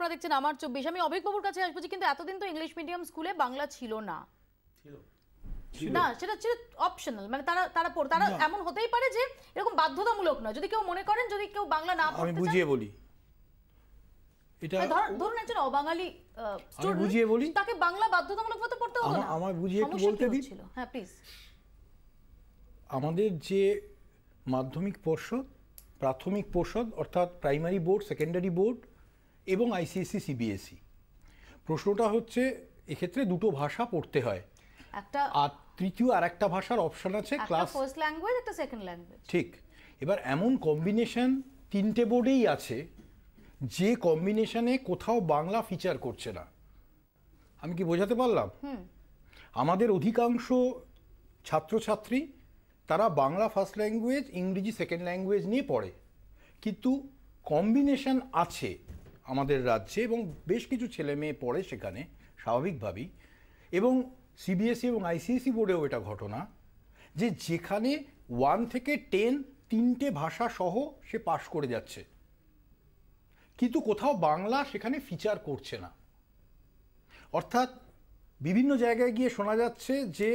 আপনারা দেখছেন আমার 24। আমি অভিক বাবুর কাছে আসবো, কিন্তু এতদিন তো ইংলিশ মিডিয়াম স্কুলে বাংলা ছিল না, না সেটা ছিল অপশনাল, মানে তারা এমন হতেই পারে যে এরকম বাধ্যতামূলক নয়। যদি কেউ মনে করেন, যদি কেউ বাংলা না পড়তে চান, আমি বুঝিয়ে বলি, এটা ধরুন একজন অবাঙালি আমি বুঝিয়ে বলি, তাকে বাংলা বাধ্যতামূলক মতো পড়তে হতো না। আমার বুঝিয়ে একটু বলতে দিন। হ্যাঁ প্লিজ। আমাদের যে মাধ্যমিক পর্ষদ, প্রাথমিক পর্ষদ অর্থাৎ প্রাইমারি বোর্ড, সেকেন্ডারি বোর্ড এবং আইসিএসসি সিবিএসই, প্রশ্নটা হচ্ছে এক্ষেত্রে দুটো ভাষা পড়তে হয়, একটা আর তৃতীয় আর একটা ভাষার অপশন আছে, ক্লাস ফার্স্ট ল্যাঙ্গুয়েজ, একটা সেকেন্ড ল্যাঙ্গুয়েজ। ঠিক। এবার এমন কম্বিনেশন তিনটে বোর্ডেই আছে যে কম্বিনেশনে কোথাও বাংলা ফিচার করছে না। আমি কি বোঝাতে পারলাম? আমাদের অধিকাংশ ছাত্রছাত্রী তারা বাংলা ফার্স্ট ল্যাঙ্গুয়েজ, ইংরেজি সেকেন্ড ল্যাঙ্গুয়েজ নিয়ে পড়ে, কিন্তু কম্বিনেশন আছে আমাদের রাজ্যে এবং বেশ কিছু ছেলে মেয়ে পড়ে সেখানে স্বাভাবিকভাবেই। এবং সিবিএসই এবং আইসিএসই বোর্ডেও এটা ঘটনা যে যেখানে 1 থেকে 10 তিনটে ভাষা সহ সে পাশ করে যাচ্ছে, কিন্তু কোথাও বাংলা সেখানে ফিচার করছে না। অর্থাৎ বিভিন্ন জায়গায় গিয়ে শোনা যাচ্ছে যে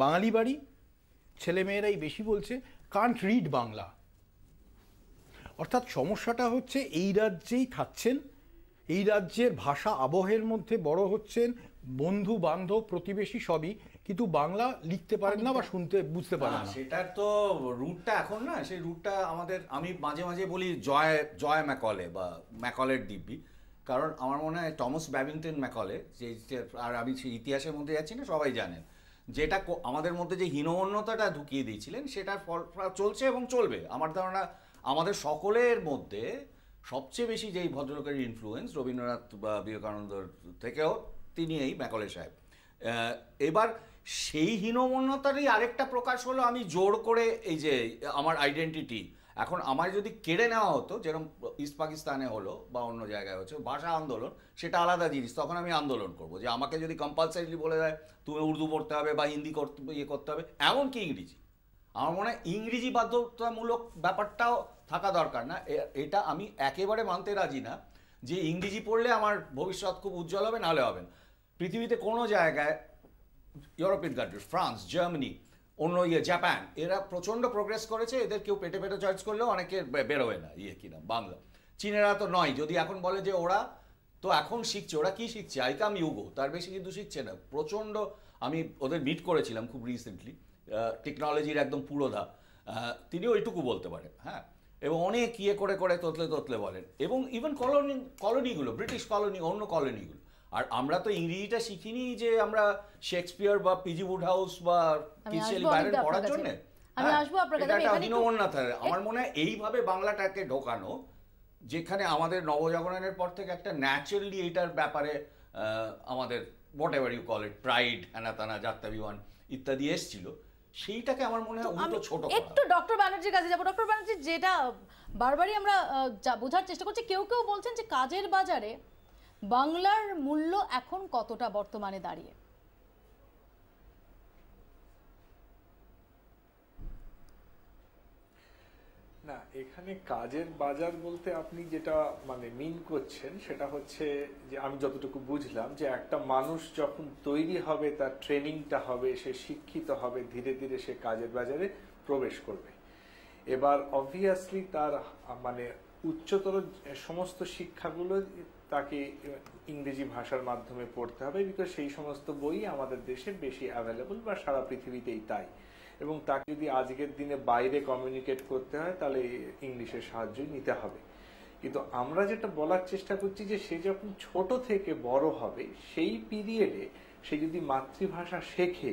বাঙালি বাড়ি ছেলেমেয়েরাই বেশি বলছে কান্ট রিড বাংলা। অর্থাৎ সমস্যাটা হচ্ছে এই রাজ্যেই থাকছেন, এই রাজ্যের ভাষা আবহের মধ্যে বড় হচ্ছেন, বন্ধু বান্ধব প্রতিবেশী সবই, কিন্তু বাংলা লিখতে পারেন না বা শুনতে বুঝতে পারেন না। সেটার তো রুটটা এখন না, সেই রুটটা আমাদের, আমি মাঝে মাঝে বলি জয় ম্যাকলে বা ম্যাকলের দিব্যি, কারণ আমার মনে হয় টমাস ব্যাবিংটন ম্যাকলে, যে আর আমি সেই ইতিহাসের মধ্যে যাচ্ছি না, সবাই জানেন যেটা আমাদের মধ্যে যে হীনমন্যতাটা ঢুকিয়ে দিয়েছিলেন সেটার ফল চলছে এবং চলবে। আমার ধারণা আমাদের সকলের মধ্যে সবচেয়ে বেশি যেই ভদ্রলোকের ইনফ্লুয়েন্স রবীন্দ্রনাথ বা বিবেকানন্দর থেকেও তিনি এই ম্যাকলে সাহেব। এবার সেই হীনমন্যতারই আরেকটা প্রকাশ হলো আমি জোর করে এই যে আমার আইডেন্টিটি এখন আমার যদি কেড়ে নেওয়া হতো, যেরকম ইস্ট পাকিস্তানে হলো বা অন্য জায়গায় হচ্ছে ভাষা আন্দোলন, সেটা আলাদা জিনিস, তখন আমি আন্দোলন করব। যে আমাকে যদি কম্পালসারিলি বলে দেয় তুমি উর্দু পড়তে হবে বা হিন্দি করতে হবে, এমনকি ইংরেজি, আমার মনে হয় ইংরেজি বাধ্যতামূলক ব্যাপারটাও থাকা দরকার না। এটা আমি একেবারে মানতে রাজি না যে ইংরেজি পড়লে আমার ভবিষ্যৎ খুব উজ্জ্বল হবে, নাহলে হবে না। পৃথিবীতে কোনো জায়গায়, ইউরোপিয়ান কান্ট্রি, ফ্রান্স, জার্মানি, অন্য জাপান, এরা প্রচণ্ড প্রোগ্রেস করেছে, এদের কেউ পেটে পেটে চয়েস করলেও অনেকে বেরোয় না কিনা বাংলা। চীনেরা তো নয়, যদি এখন বলে যে ওরা তো এখন শিখছে, ওরা কি শিখছে, আইকাম ইউগো, তার বেশি কিন্তু শিখছে না। প্রচণ্ড, আমি ওদের মিট করেছিলাম খুব রিসেন্টলি, টেকনোলজির একদম পুরোধা, তিনি ওইটুকু বলতে পারেন, হ্যাঁ, এবং অনেক করে করে তোতলে বলেন। এবং ইভেন কলোনিগুলো, ব্রিটিশ কলোনি, অন্য কলোনিগুলো। আর আমরা তো ইংরেজিটা শিখিনি যে আমরা শেক্সপিয়ার বা পিজি উডহাউস বা কিশোরী বাইরের পড়ার জন্য। আমার মনে হয় এইভাবে বাংলাটাকে ঢোকানো, যেখানে আমাদের নবজাগরণের পর থেকে একটা ন্যাচারালি এটার ব্যাপারে আমাদের whatever you call it, pride, হ্যানাতানা, যাত্রাভিমান ইত্যাদি এসছিল, সেইটাকে আমার মনে হয় উল্টো ছোট করা। একটু ডক্টর ব্যানার্জির কাছে যাবো। ডক্টর ব্যানার্জি, যেটা বারবারই আমরা বোঝার চেষ্টা করছি, কেউ কেউ বলছেন যে কাজের বাজারে বাংলার মূল্য এখন কতটা বর্তমানে দাঁড়িয়ে? না, এখানে কাজের বাজার বলতে আপনি যেটা মানে মিন করছেন সেটা হচ্ছে যে, আমি যতটুকু বুঝলাম, যে একটা মানুষ যখন তৈরি হবে, তার ট্রেনিংটা হবে, সে শিক্ষিত হবে, ধীরে ধীরে সে কাজের বাজারে প্রবেশ করবে। এবার অবভিয়াসলি তার মানে উচ্চতর সমস্ত শিক্ষাগুলো তাকে ইংরেজি ভাষার মাধ্যমে পড়তে হবে, বিকজ সেই সমস্ত বই আমাদের দেশে বেশি অ্যাভেলেবল বা সারা পৃথিবীতেই তাই। এবং তাকে যদি আজকের দিনে বাইরে কমিউনিকেট করতে হয় তাহলে ইংলিশের সাহায্যই নিতে হবে। কিন্তু আমরা যেটা বলার চেষ্টা করছি যে সে যখন ছোট থেকে বড় হবে, সেই পিরিয়ডে সে যদি মাতৃভাষা শেখে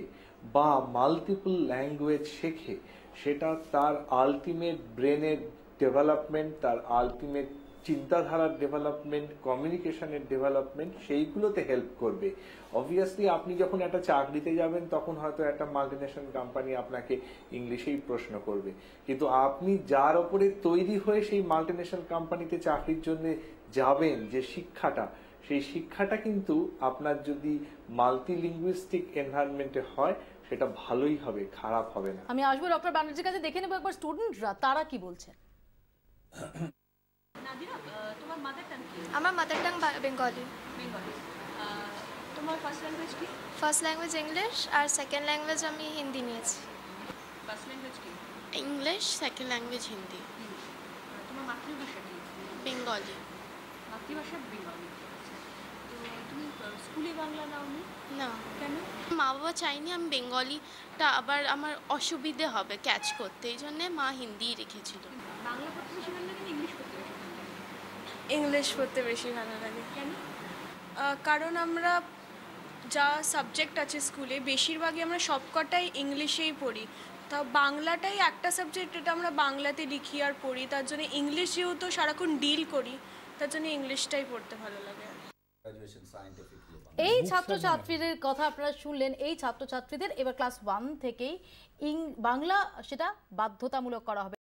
বা মাল্টিপল ল্যাঙ্গুয়েজ শেখে, সেটা তার আলটিমেট ব্রেনের ডেভেলপমেন্ট, তার আলটিমেট চিন্তাধারার ডেভেলপমেন্ট, কমিউনিকেশনের ডেভেলপমেন্ট, সেইগুলোতে হেল্প করবে। অবভিয়াসলি আপনি যখন একটা চাকরিতে যাবেন তখন হয়তো একটা মাল্টিনেশনাল কোম্পানি আপনাকে ইংলিশেই প্রশ্ন করবে, কিন্তু আপনি যার উপরে তৈরি হয়ে সেই মাল্টিনেশনাল কোম্পানিতে চাকরির জন্য যাবেন, যে শিক্ষাটা, সেই শিক্ষাটা কিন্তু আপনার যদি মাল্টিলিঙ্গুইস্টিক এনভায়রনমেন্টে হয় সেটা ভালোই হবে, খারাপ হবে না। আমি আসবো ডক্টর ব্যানার্জির কাছে, দেখে নেবো একবার স্টুডেন্টরা তারা কি বলছেন। না, নাদিরা, তোমার মাদার টাং কি? আমার মাদার টাং বেঙ্গলি। বেঙ্গলি। তোমার ফার্স্ট ল্যাঙ্গুয়েজ কি? ফার্স্ট ল্যাঙ্গুয়েজ ইংলিশ, আর সেকেন্ড ল্যাঙ্গুয়েজ আমি হিন্দি নিয়েছি। ফার্স্ট ল্যাঙ্গুয়েজ কি? English, second language Hindi. তোমার মাতৃভাষা কি? বেঙ্গলি। মাতৃভাষা বেঙ্গলি। তো তুমি স্কুলে বাংলা নাওনি না, কেন? মা বাবা চাইনি আমি বেঙ্গলিটা আবার আমার অসুবিধে হবে ক্যাচ করতে, এই জন্যে মা হিন্দিই রেখেছিল। বাংলা পড়তে বেশি ভালো লাগে না ইংলিশ পড়তে বেশি ভালো লাগে? ইংলিশ পড়তে বেশি ভালো লাগে। কেন? কারণ আমরা যা সাবজেক্ট আছে স্কুলে বেশিরভাগই আমরা সবকটাই ইংলিশেই পড়ি, তা বাংলাটাই একটা সাবজেক্ট, এটা আমরা বাংলাতে লিখি আর পড়ি, তার জন্য ইংলিশ যেহেতু সারাক্ষণ ডিল করি তার জন্য ইংলিশটাই পড়তে ভালো লাগে। গ্র্যাজুয়েশন সায়েন্টিফিক এই ছাত্রছাত্রীদের কথা আপনারা শুনলেন। এই ছাত্রছাত্রীদের এবার ক্লাস 1 থেকেই বাংলা সেটা বাধ্যতামূলক করা হবে।